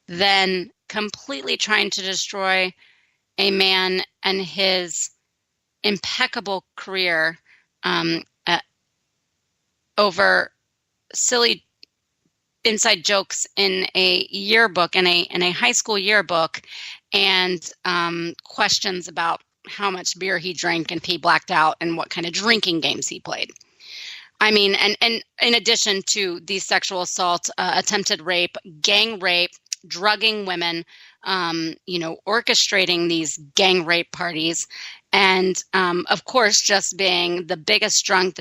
Speaker 11: than completely trying to destroy a man and his impeccable career over silly inside jokes in a yearbook, in a high school yearbook, and questions about how much beer he drank and he blacked out and what kind of drinking games he played. I mean, and in addition to the sexual assault, attempted rape, gang rape, drugging women, orchestrating these gang rape parties, and of course, just being the biggest drunk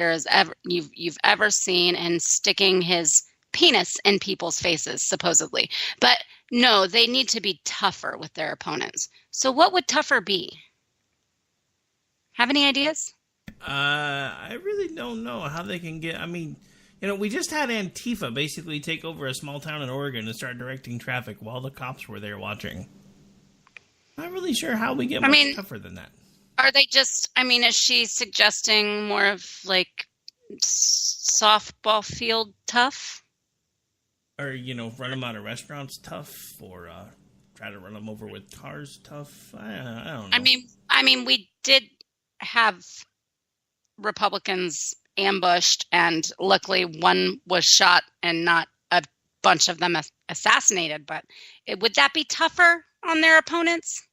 Speaker 11: you've ever seen, and sticking his penis in people's faces, supposedly. But no, they need to be tougher with their opponents. So what would tougher be? Have any ideas?
Speaker 4: I really don't know how they can get... I mean, we just had Antifa basically take over a small town in Oregon and start directing traffic while the cops were there watching. Not really sure how we get much tougher than that.
Speaker 11: Are they just... is she suggesting more of, like, softball field tough?
Speaker 4: Or, run them out of restaurants tough, or try to run them over with cars tough. I don't know.
Speaker 11: I mean, we did have Republicans ambushed, and luckily one was shot and not a bunch of them assassinated. But would that be tougher on their opponents?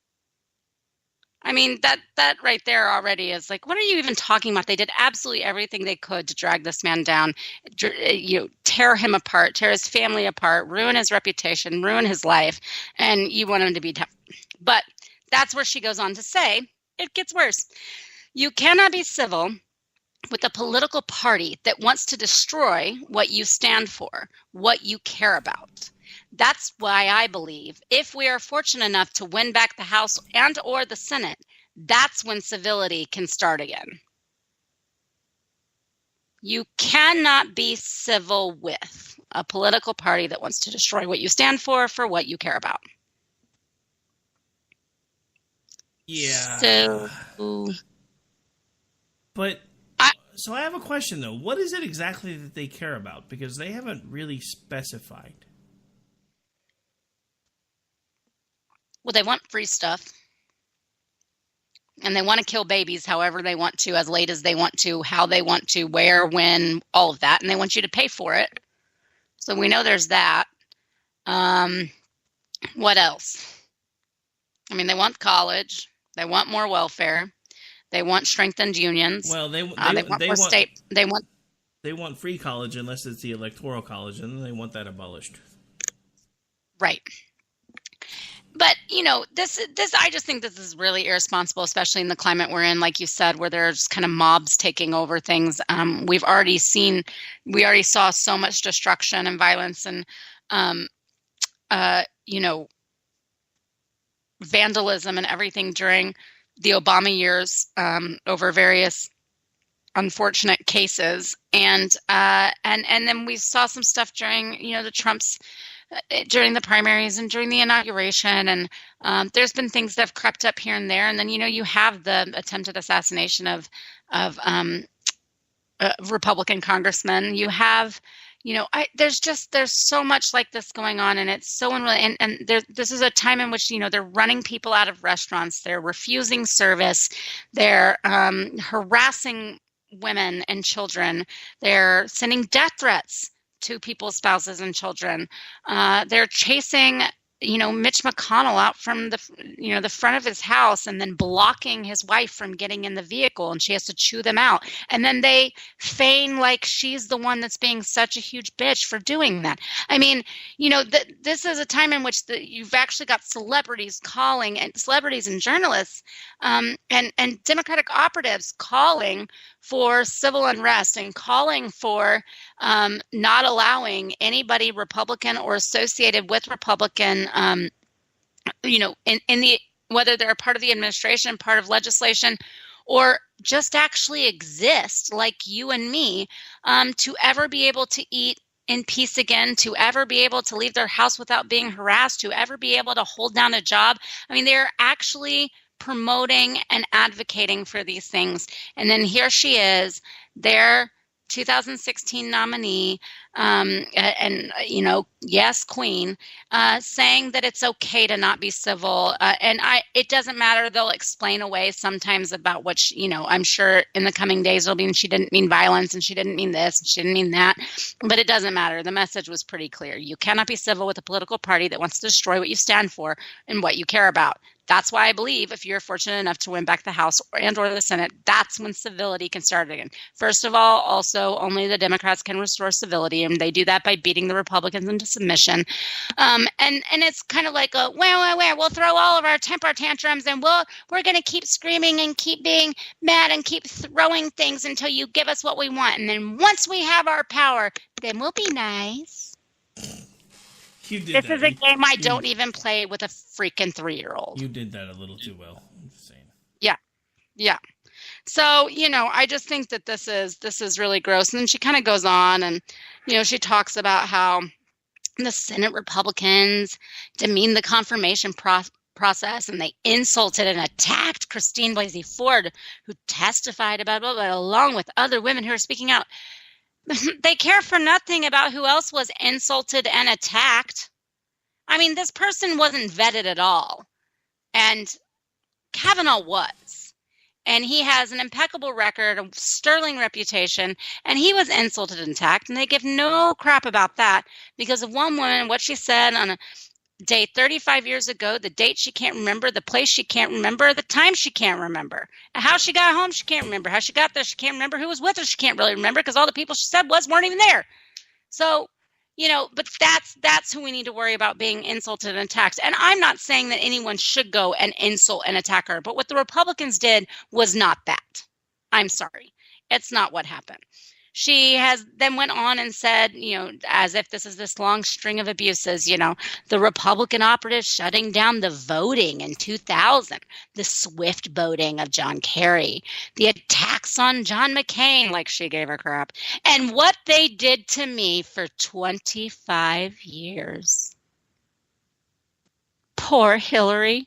Speaker 11: I mean, that right there already is like, what are you even talking about? They did absolutely everything they could to drag this man down, tear him apart, tear his family apart, ruin his reputation, ruin his life, and you want him to be tough. But that's where she goes on to say, it gets worse. You cannot be civil with a political party that wants to destroy what you stand for, what you care about. That's why I believe if we are fortunate enough to win back the House and or the Senate, that's when civility can start again. You cannot be civil with a political party that wants to destroy what you stand for what you care about.
Speaker 4: Yeah.
Speaker 11: So
Speaker 4: I have a question, though. What is it exactly that they care about? Because they haven't really specified.
Speaker 11: Well, they want free stuff. And they want to kill babies however they want to, as late as they want to, how they want to, where, when, all of that. And they want you to pay for it. So we know there's that. What else? I mean, they want college. They want more welfare. They want strengthened unions.
Speaker 4: Well, they want
Speaker 11: more state.
Speaker 4: They want free college unless it's the electoral college, and then they want that abolished.
Speaker 11: Right. But, this I just think this is really irresponsible, especially in the climate we're in, like you said, where there's kind of mobs taking over things. We already saw so much destruction and violence and, vandalism and everything during the Obama years over various unfortunate cases. And then we saw some stuff during, the Trump's during the primaries and during the inauguration, and there's been things that have crept up here and there. And then you have the attempted assassination of Republican congressman. You have there's so much like this going on, and it's so unreal. And this is a time in which they're running people out of restaurants, they're refusing service, they're harassing women and children, they're sending death threats to people's spouses and children. They're chasing, Mitch McConnell out from the front of his house and then blocking his wife from getting in the vehicle, and she has to chew them out. And then they feign like she's the one that's being such a huge bitch for doing that. I mean, this is a time in which you've actually got celebrities calling, and celebrities and journalists and Democratic operatives calling for civil unrest and calling for not allowing anybody Republican or associated with Republican, in the whether they're a part of the administration, part of legislation, or just actually exist like you and me, to ever be able to eat in peace again, to ever be able to leave their house without being harassed, to ever be able to hold down a job. I mean, they're actually promoting and advocating for these things. And then here she is, their 2016 nominee, yes, queen, saying that it's okay to not be civil. It doesn't matter. They'll explain away sometimes about what I'm sure in the coming days it'll be, and she didn't mean violence, and she didn't mean this, and she didn't mean that. But it doesn't matter. The message was pretty clear. You cannot be civil with a political party that wants to destroy what you stand for and what you care about. That's why I believe if you're fortunate enough to win back the House and or the Senate, that's when civility can start again. First of all, also only the Democrats can restore civility and they do that by beating the Republicans into submission. And it's kind of like we'll throw all of our temper tantrums, and we're going to keep screaming and keep being mad and keep throwing things until you give us what we want. And then once we have our power, then we'll be nice. This is a game I don't even play with a freaking 3-year-old.
Speaker 4: You did that a little too well. I'm just saying.
Speaker 11: Yeah. So, I just think that this is really gross. And then she kind of goes on and, she talks about how the Senate Republicans demeaned the confirmation process, and they insulted and attacked Christine Blasey Ford, who testified about it, along with other women who are speaking out. They care for nothing about who else was insulted and attacked. I mean, this person wasn't vetted at all. And Kavanaugh was. And he has an impeccable record, a sterling reputation, and he was insulted and attacked. And they give no crap about that because of one woman, what she said on a date 35 years ago, the date she can't remember, the place she can't remember, the time she can't remember, how she got home she can't remember, how she got there she can't remember, who was with her she can't really remember because all the people she said weren't even there. So, but that's who we need to worry about being insulted and attacked. And I'm not saying that anyone should go and insult and attack her, but what the Republicans did was not that. I'm sorry. It's not what happened. She has then went on and said, as if this is this long string of abuses, the Republican operatives shutting down the voting in 2000, the swift voting of John Kerry, the attacks on John McCain, like she gave her crap, and what they did to me for 25 years. Poor Hillary.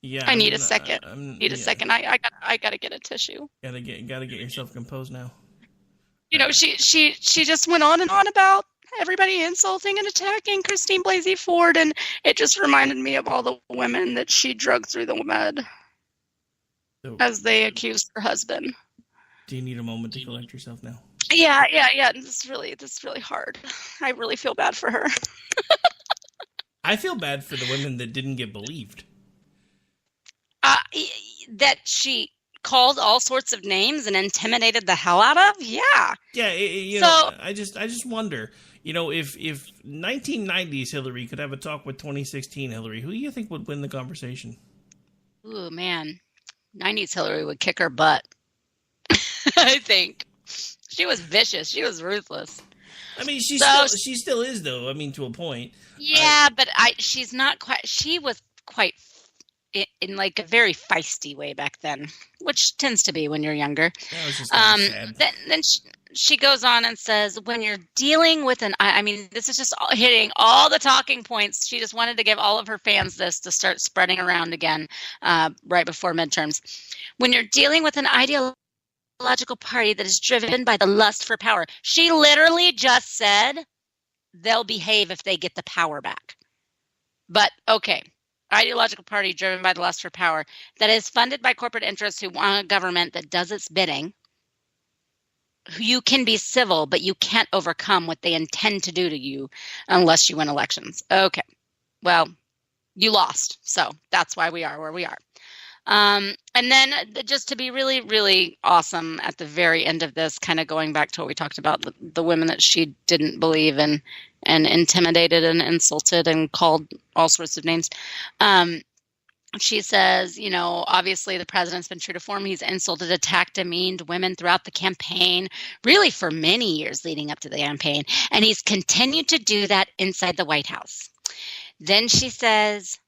Speaker 4: Yeah,
Speaker 11: I need a second. I gotta get a tissue.
Speaker 4: Gotta get yourself composed now.
Speaker 11: She just went on and on about everybody insulting and attacking Christine Blasey Ford, and it just reminded me of all the women that she drug through the mud as they accused her husband.
Speaker 4: Do you need a moment to collect yourself now?
Speaker 11: Yeah. This is really hard. I really feel bad for her.
Speaker 4: I feel bad for the women that didn't get believed.
Speaker 11: That she called all sorts of names and intimidated the hell out of? Yeah.
Speaker 4: Yeah, I just wonder, if 1990s Hillary could have a talk with 2016 Hillary, who do you think would win the conversation?
Speaker 11: Ooh, man. 90s Hillary would kick her butt. I think. She was vicious. She was ruthless.
Speaker 4: I mean, she still is, though. I mean, to a point.
Speaker 11: Yeah, but she's not quite. She was quite in like a very feisty way back then, which tends to be when you're younger.
Speaker 4: That was just sad.
Speaker 11: Then she goes on and says, when you're dealing with this is just hitting all the talking points. She just wanted to give all of her fans this to start spreading around again right before midterms. When you're dealing with an ideological party that is driven by the lust for power, she literally just said they'll behave if they get the power back. But okay. Ideological party driven by the lust for power that is funded by corporate interests who want a government that does its bidding. You can be civil, but you can't overcome what they intend to do to you unless you win elections. Okay. Well, you lost. So that's why we are where we are. And then just to be really, really awesome at the very end of this, kind of going back to what we talked about, the women that she didn't believe in and intimidated and insulted and called all sorts of names. She says, obviously the president's been true to form. He's insulted, attacked, demeaned women throughout the campaign, really for many years leading up to the campaign. And he's continued to do that inside the White House. Then she says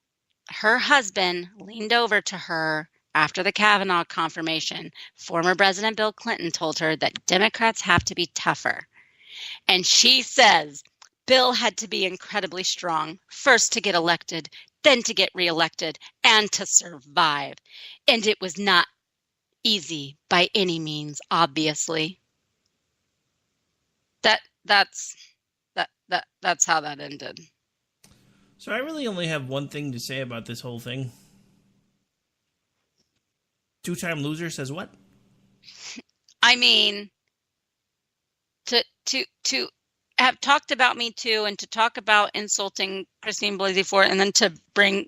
Speaker 11: her husband leaned over to her after the Kavanaugh confirmation. Former President Bill Clinton told her that Democrats have to be tougher. And she says Bill had to be incredibly strong, first to get elected, then to get reelected, and to survive. And it was not easy by any means, obviously. That's how that ended.
Speaker 4: So I really only have one thing to say about this whole thing. Two-time loser says what?
Speaker 11: I mean, to have talked about Me Too and to talk about insulting Christine Blasey Ford and then to bring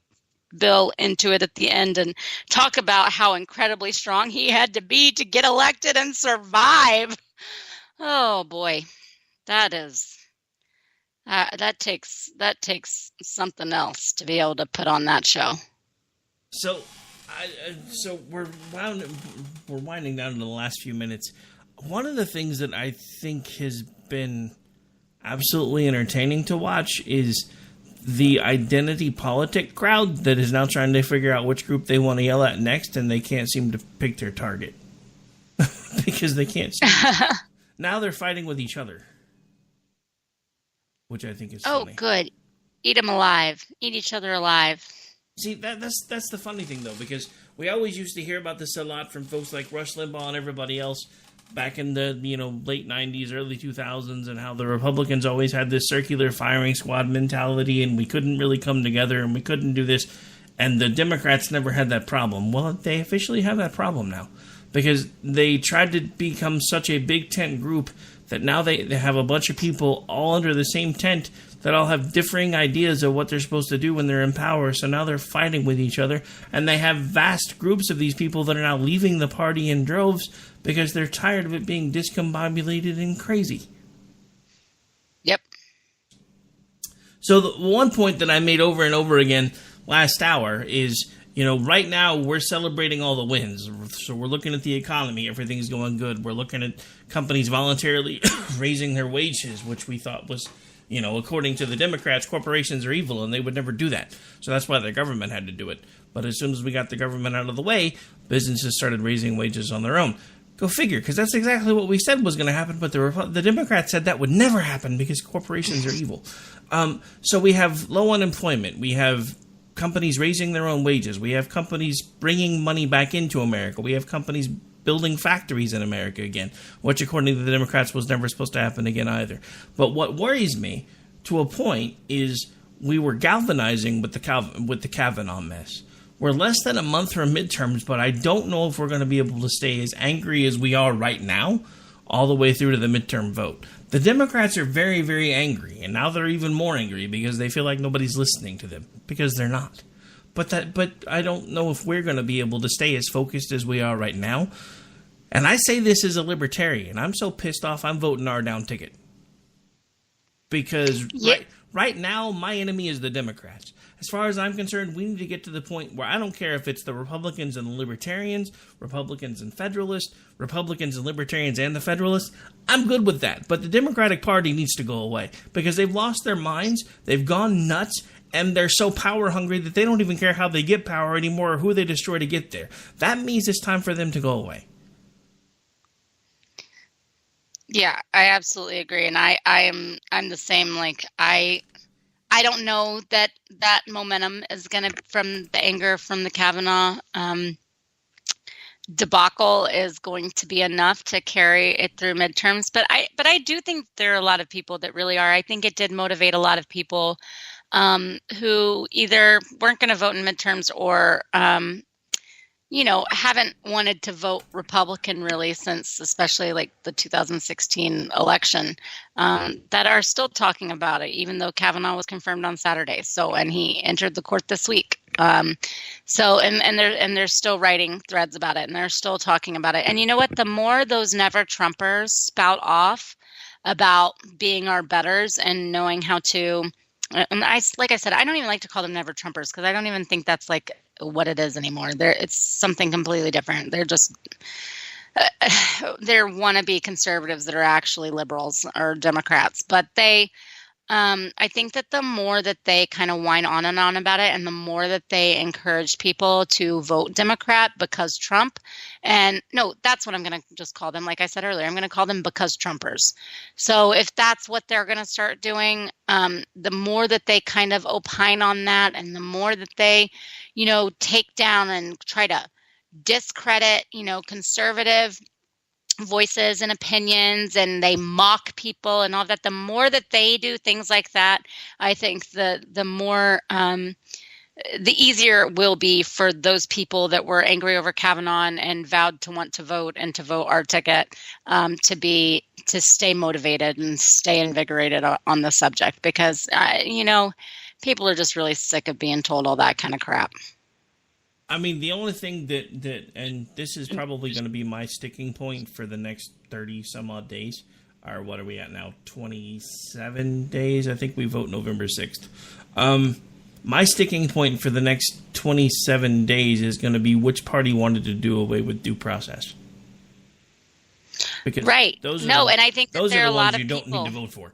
Speaker 11: Bill into it at the end and talk about how incredibly strong he had to be to get elected and survive. Oh, boy. That is that takes something else to be able to put on that show.
Speaker 4: So, we're winding down to the last few minutes. One of the things that I think has been absolutely entertaining to watch is the identity politic crowd that is now trying to figure out which group they want to yell at next, and they can't seem to pick their target because they can't. Now they're fighting with each other, which I think is funny.
Speaker 11: Oh, good. Eat them alive. Eat each other alive.
Speaker 4: See, that's the funny thing, though, because we always used to hear about this a lot from folks like Rush Limbaugh and everybody else back in the late 90s, early 2000s, and how the Republicans always had this circular firing squad mentality, and we couldn't really come together, and we couldn't do this, and the Democrats never had that problem. Well, they officially have that problem now, because they tried to become such a big tent group that now they have a bunch of people all under the same tent that all have differing ideas of what they're supposed to do when they're in power. So now they're fighting with each other, and they have vast groups of these people that are now leaving the party in droves because they're tired of it being discombobulated and crazy.
Speaker 11: Yep.
Speaker 4: So the one point that I made over and over again last hour is, right now we're celebrating all the wins. So we're looking at the economy. Everything's going good. We're looking at companies voluntarily raising their wages, which we thought was, according to the Democrats, corporations are evil and they would never do that. So that's why the government had to do it. But as soon as we got the government out of the way, businesses started raising wages on their own. Go figure, because that's exactly what we said was going to happen, but the Democrats said that would never happen because corporations are evil. So we have low unemployment. We have companies raising their own wages. We have companies bringing money back into America. We have companies building factories in America again, which according to the Democrats was never supposed to happen again either. But what worries me to a point is we were galvanizing with the Kavanaugh mess. We're less than a month from midterms, but I don't know if we're going to be able to stay as angry as we are right now all the way through to the midterm vote. The Democrats are very, very angry, and now they're even more angry because they feel like nobody's listening to them, because they're not. But I don't know if we're going to be able to stay as focused as we are right now. And I say this as a libertarian. I'm so pissed off I'm voting our down ticket. Because right now, my enemy is the Democrats. As far as I'm concerned, we need to get to the point where I don't care if it's the Republicans and the Libertarians, Republicans and Federalists, Republicans and Libertarians and the Federalists. I'm good with that. But the Democratic Party needs to go away because they've lost their minds, they've gone nuts, and they're so power hungry that they don't even care how they get power anymore or who they destroy to get there. That means it's time for them to go away.
Speaker 11: Yeah, I absolutely agree, and I'm the same. Like I don't know that momentum is going to, from the anger from the Kavanaugh debacle, is going to be enough to carry it through midterms. But I do think there are a lot of people that really are. I think it did motivate a lot of people who either weren't going to vote in midterms or haven't wanted to vote Republican really since especially like the 2016 election, that are still talking about it, even though Kavanaugh was confirmed on Saturday. And he entered the court this week. And they're still writing threads about it, and they're still talking about it. And you know what? The more those never Trumpers spout off about being our betters and knowing how to, and like I said, I don't even like to call them never Trumpers because I don't even think that's like what it is anymore. It's something completely different. They're just they're wannabe conservatives that are actually liberals or Democrats. But I think that the more that they kind of whine on and on about it, and the more that they encourage people to vote Democrat because Trump, and no, that's what I'm going to just call them. Like I said earlier, I'm going to call them because Trumpers. So if that's what they're going to start doing, the more that they kind of opine on that, and the more that they, take down and try to discredit, conservative voices and opinions, and they mock people and all that, the more that they do things like that, I think the more the easier it will be for those people that were angry over Kavanaugh and vowed to want to vote and to vote our ticket to stay motivated and stay invigorated on the subject, because people are just really sick of being told all that kind of crap.
Speaker 4: I mean, the only thing that and this is probably going to be my sticking point for the next 30 some odd days, or what are we at now? 27 days. I think we vote November 6th. My sticking point for the next 27 days is going to be which party wanted to do away with due process. Because
Speaker 11: right.
Speaker 4: Those
Speaker 11: no,
Speaker 4: are the,
Speaker 11: and I think that
Speaker 4: those
Speaker 11: there
Speaker 4: are
Speaker 11: are
Speaker 4: the
Speaker 11: a lot
Speaker 4: ones
Speaker 11: of
Speaker 4: you don't
Speaker 11: people.
Speaker 4: need to vote for.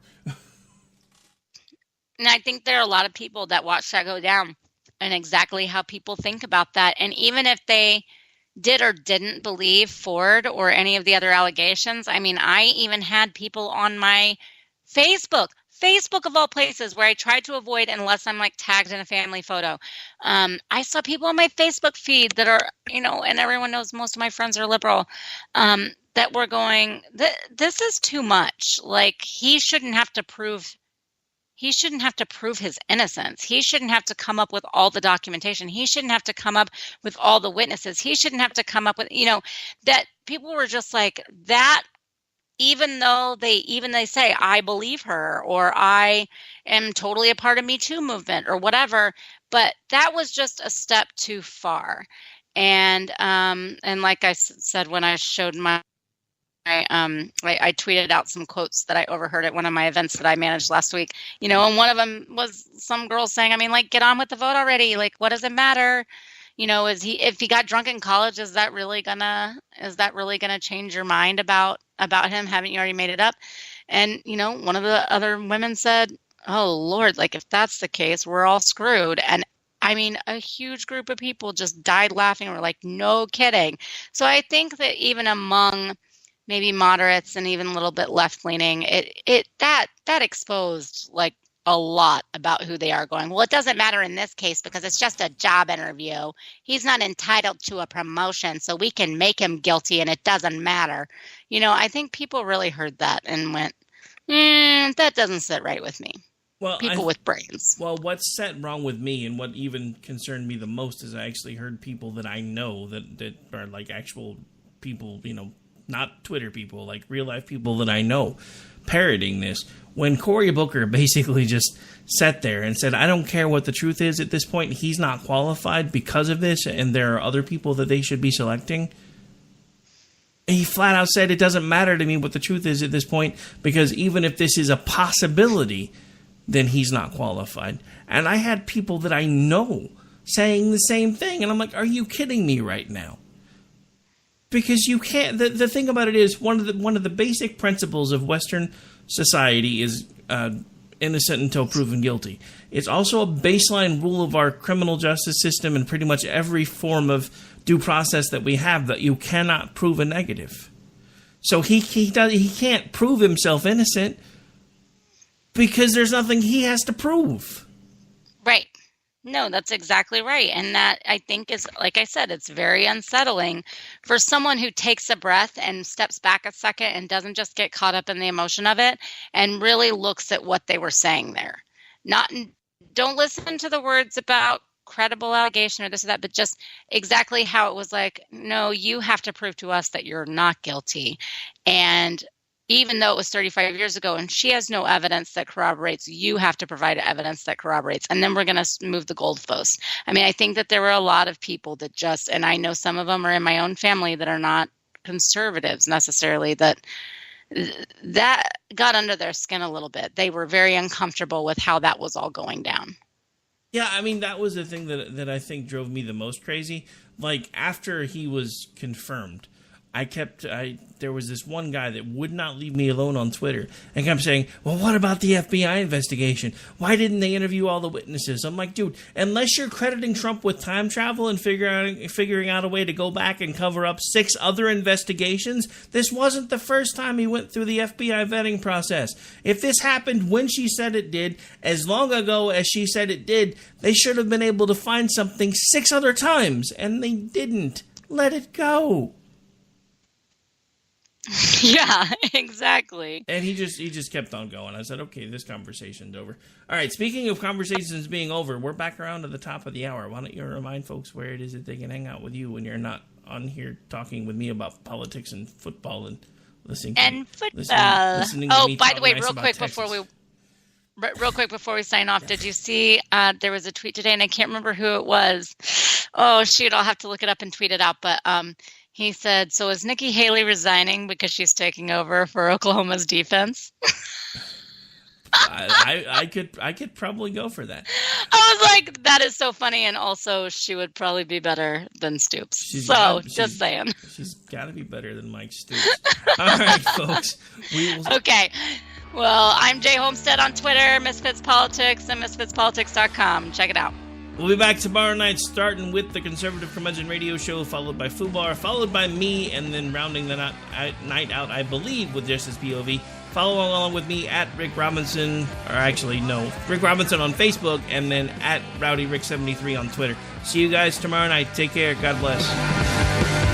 Speaker 11: And I think there are a lot of people that watch that go down and exactly how people think about that. And even if they did or didn't believe Ford or any of the other allegations, I mean, I even had people on my Facebook of all places, where I tried to avoid unless I'm like tagged in a family photo. I saw people on my Facebook feed that are, and everyone knows most of my friends are liberal, that were going, this is too much. Like, he shouldn't have to prove his innocence. He shouldn't have to come up with all the documentation. He shouldn't have to come up with all the witnesses. He shouldn't have to come up with, that people were just like that. Even though they say, I believe her, or I am totally a part of Me Too movement, or whatever, but that was just a step too far. And like I said, when I showed I tweeted out some quotes that I overheard at one of my events that I managed last week, and one of them was some girl saying, I mean, like, get on with the vote already. Like, what does it matter? If he got drunk in college, is that really gonna change your mind about him? Haven't you already made it up? And, one of the other women said, oh Lord, like, if that's the case, we're all screwed. And I mean, a huge group of people just died laughing and were like, no kidding. So I think that even among maybe moderates and even a little bit left leaning, that exposed like a lot about who they are going, well, it doesn't matter in this case because it's just a job interview. He's not entitled to a promotion, so we can make him guilty and it doesn't matter. I think people really heard that and went, that doesn't sit right with me. Well, people with brains.
Speaker 4: Well, what's set wrong with me and what even concerned me the most is I actually heard people that I know that are like actual people, not Twitter people, like real life people that I know, parroting this. When Cory Booker basically just sat there and said, I don't care what the truth is at this point, he's not qualified because of this, and there are other people that they should be selecting. And he flat out said, it doesn't matter to me what the truth is at this point, because even if this is a possibility, then he's not qualified. And I had people that I know saying the same thing, and I'm like, are you kidding me right now? Because you can't. The thing about it is one of the basic principles of Western society is innocent until proven guilty. It's also a baseline rule of our criminal justice system and pretty much every form of due process that we have, that you cannot prove a negative. So he can't prove himself innocent because there's nothing he has to prove.
Speaker 11: Right. No, that's exactly right. And that, I think, is, like I said, it's very unsettling for someone who takes a breath and steps back a second and doesn't just get caught up in the emotion of it and really looks at what they were saying there. Don't listen to the words about credible allegation or this or that, but just exactly how it was like, no, you have to prove to us that you're not guilty. And even though it was 35 years ago and she has no evidence that corroborates, you have to provide evidence that corroborates. And then we're going to move the goalpost. I mean, I think that there were a lot of people that just, and I know some of them are in my own family that are not conservatives necessarily, that got under their skin a little bit. They were very uncomfortable with how that was all going down.
Speaker 4: Yeah, I mean, that was the thing that I think drove me the most crazy. Like, after he was confirmed, there was this one guy that would not leave me alone on Twitter and kept saying, well, what about the FBI investigation? Why didn't they interview all the witnesses? I'm like, dude, unless you're crediting Trump with time travel and figuring out a way to go back and cover up 6 other investigations, this wasn't the first time he went through the FBI vetting process. If this happened when she said it did, as long ago as she said it did, they should have been able to find something 6 other times, and they didn't. Let it go.
Speaker 11: Yeah, exactly.
Speaker 4: And he just kept on going. I said, okay, this conversation's over. All right, speaking of conversations being over, we're back around to the top of the hour. Why don't you remind folks where it is that they can hang out with you when you're not on here talking with me about politics and football and listening to
Speaker 11: listening to me by the way, real quick before we sign off, did you see there was a tweet today, and I can't remember who it was. Oh, shoot, I'll have to look it up and tweet it out. But He said, so is Nikki Haley resigning because she's taking over for Oklahoma's defense?
Speaker 4: I could probably go for that.
Speaker 11: I was like, that is so funny, and also she would probably be better than Stoops. Just saying.
Speaker 4: She's got to be better than Mike Stoops. All right, folks.
Speaker 11: Okay. Well, I'm Jay Homestead on Twitter, Misfits Politics, and MisfitsPolitics.com. Check it out.
Speaker 4: We'll be back tomorrow night, starting with the Conservative Curmudgeon Radio Show, followed by FUBAR, followed by me, and then rounding the night out, I believe, with Justice POV. Follow along with me at Rick Robinson, or actually, no, Rick Robinson on Facebook, and then at RowdyRick73 on Twitter. See you guys tomorrow night. Take care. God bless.